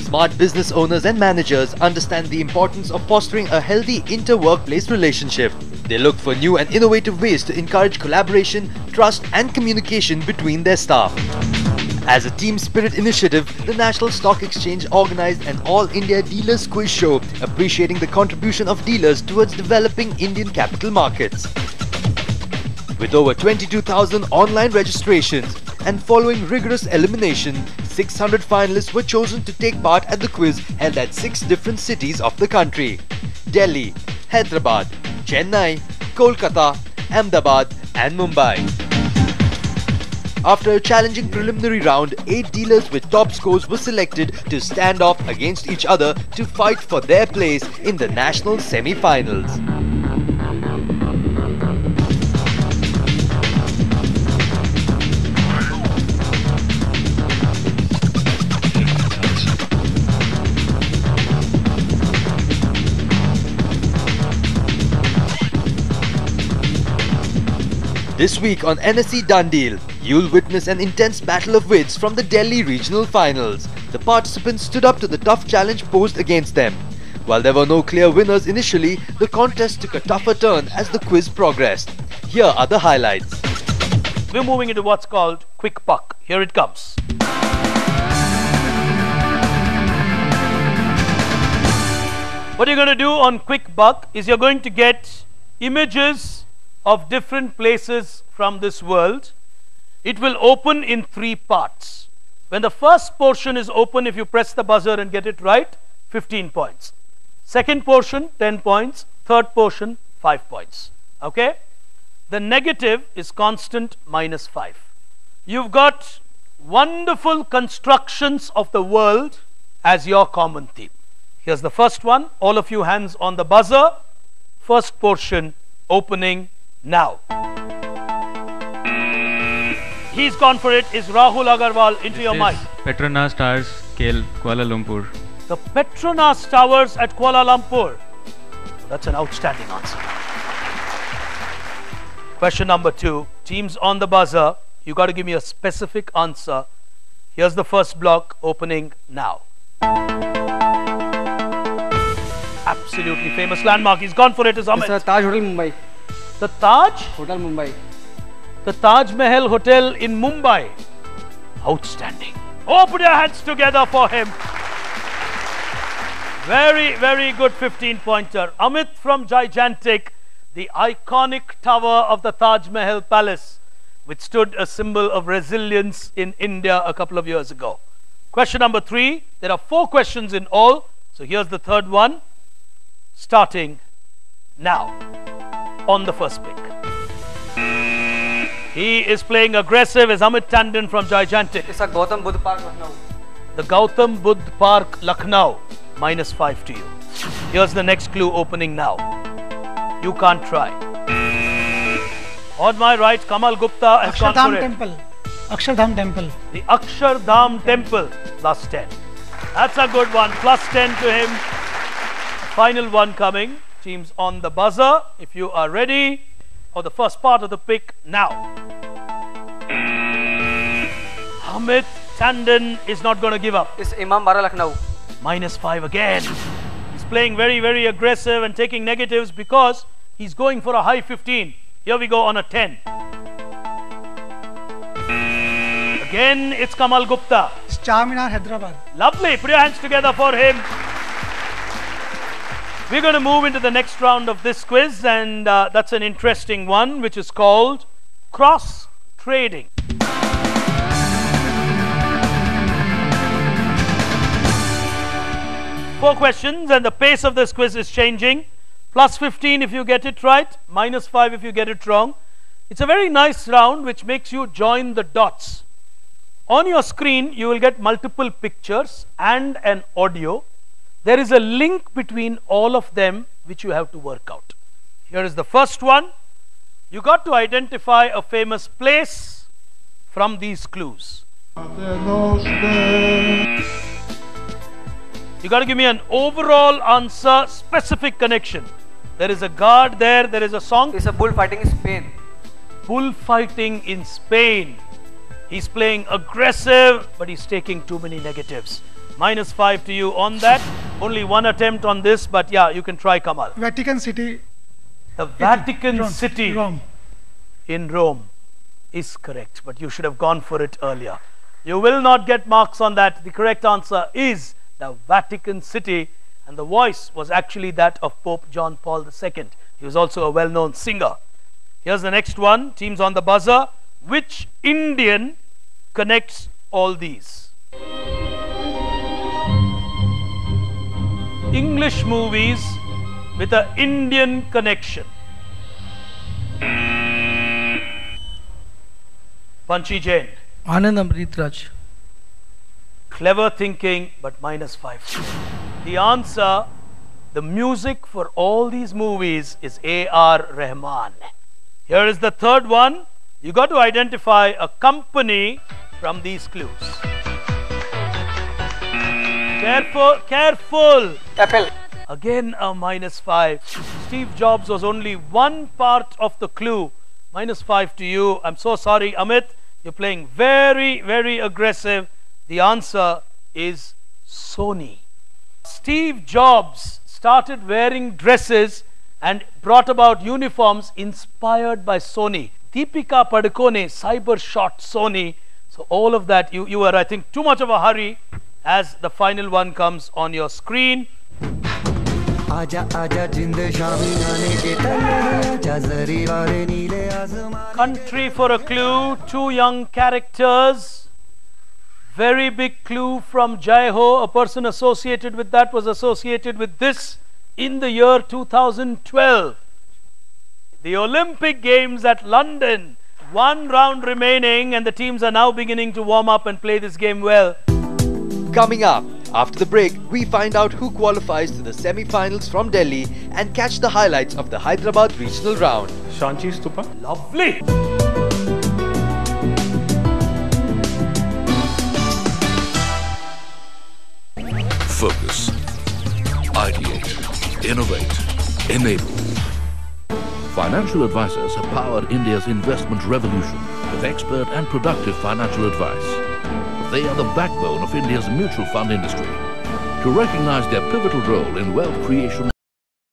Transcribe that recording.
Smart business owners and managers understand the importance of fostering a healthy inter-workplace relationship. They look for new and innovative ways to encourage collaboration, trust and communication between their staff. As a team spirit initiative, the National Stock Exchange organized an all-India Dealers Quiz Show, appreciating the contribution of dealers towards developing Indian capital markets. With over 22,000 online registrations and following rigorous elimination, 600 finalists were chosen to take part at the quiz held at 6 different cities of the country: Delhi, Hyderabad, Chennai, Kolkata, Ahmedabad and Mumbai. After a challenging preliminary round, 8 dealers with top scores were selected to stand off against each other to fight for their place in the national semi-finals. This week on NSE Dundee, you'll witness an intense battle of wits from the Delhi regional finals. The participants stood up to the tough challenge posed against them. While there were no clear winners initially, the contest took a tougher turn as the quiz progressed. Here are the highlights. We're moving into what's called Quick Buck. Here it comes. What you're going to do on Quick Buck is you're going to get images of different places from this world. It will open in 3 parts. When the first portion is open, if you press the buzzer and get it right, 15 points. Second portion, 10 points. Third portion, 5 points. Okay? The negative is constant, -5. You've got wonderful constructions of the world as your common theme. Here's the first one. All of you hands on the buzzer. First portion opening now. He's gone for it. Is Rahul Agarwal into your mic? Petronas Towers, Kuala Lumpur. The Petronas Towers at Kuala Lumpur. That's an outstanding answer. Question number 2. Teams on the buzzer. You got to give me a specific answer. Here's the first block opening now. Absolutely famous landmark. He's gone for it. Is Amit? Taj Hotel, Mumbai. The Taj Hotel, Mumbai. The Taj Mahal Hotel in Mumbai. Outstanding. Oh, put your hands together for him. Very, very good 15-pointer. Amit from Gigantic, the iconic tower of the Taj Mahal Palace, which stood a symbol of resilience in India a couple of years ago. Question number 3. There are 4 questions in all. So here's the third one. Starting now. On the first pick. He is playing aggressive as Amit Tandon from Gigantic. It's a Gautam Buddha Park, Lucknow. The Gautam Buddha Park, Lucknow. -5 to you. Here's the next clue opening now. You can't try. On my right, Kamal Gupta has gone for it. Temple. Akshardham Temple. The Akshardham Temple. +10. That's a good one. +10 to him. Final one coming. Teams on the buzzer, if you are ready for the first part of the pick now. Amit Tandon is not going to give up. It's Imam Bara, Lucknow. -5 again. He's playing very, very aggressive and taking negatives because he's going for a high 15. Here we go on a 10. Again, it's Kamal Gupta. It's Charminar, Hyderabad. Lovely. Put your hands together for him. We're going to move into the next round of this quiz, and that's an interesting one, which is called cross trading. Four questions, and the pace of this quiz is changing. +15 if you get it right, -5 if you get it wrong. It's a very nice round which makes you join the dots. On your screen, you will get multiple pictures and an audio. There is a link between all of them which you have to work out. Here is the first one. You got to identify a famous place from these clues. You got to give me an overall answer, specific connection. There is a guard there, there is a song. It's a bullfighting in Spain. Bullfighting in Spain. He's playing aggressive, but he's taking too many negatives. -5 to you on that. Only one attempt on this, but yeah, you can try, Kamal. Vatican City. The Vatican Rome. City Rome. in Rome is correct, but you should have gone for it earlier. You will not get marks on that. The correct answer is the Vatican City, and the voice was actually that of Pope John Paul II. He was also a well-known singer. Here's the next one. Teams on the buzzer. Which Indian connects all these? English movies with an Indian connection. Panchi Jain. Anand Amritraj. Clever thinking, but -5. The answer, the music for all these movies is A.R. Rahman. Here is the third one. You got to identify a company from these clues. Careful, careful. Apple. Again a -5. Steve Jobs was only one part of the clue. -5 to you. I'm so sorry, Amit. You're playing very, very aggressive. The answer is Sony. Steve Jobs started wearing dresses and brought about uniforms inspired by Sony. Deepika Padukone cyber shot Sony. So all of that, you were, I think, too much of a hurry as the final one comes on your screen. Country for a clue, two young characters. Very big clue from Jai Ho. A person associated with that was associated with this in the year 2012. The Olympic Games at London. One round remaining and the teams are now beginning to warm up and play this game well. Coming up, after the break, we find out who qualifies to the semi-finals from Delhi and catch the highlights of the Hyderabad regional round. Shanchi Stupa. Lovely. Focus. Ideate. Innovate. Enable. Financial advisors have powered India's investment revolution with expert and productive financial advice. They are the backbone of India's mutual fund industry. To recognize their pivotal role in wealth creation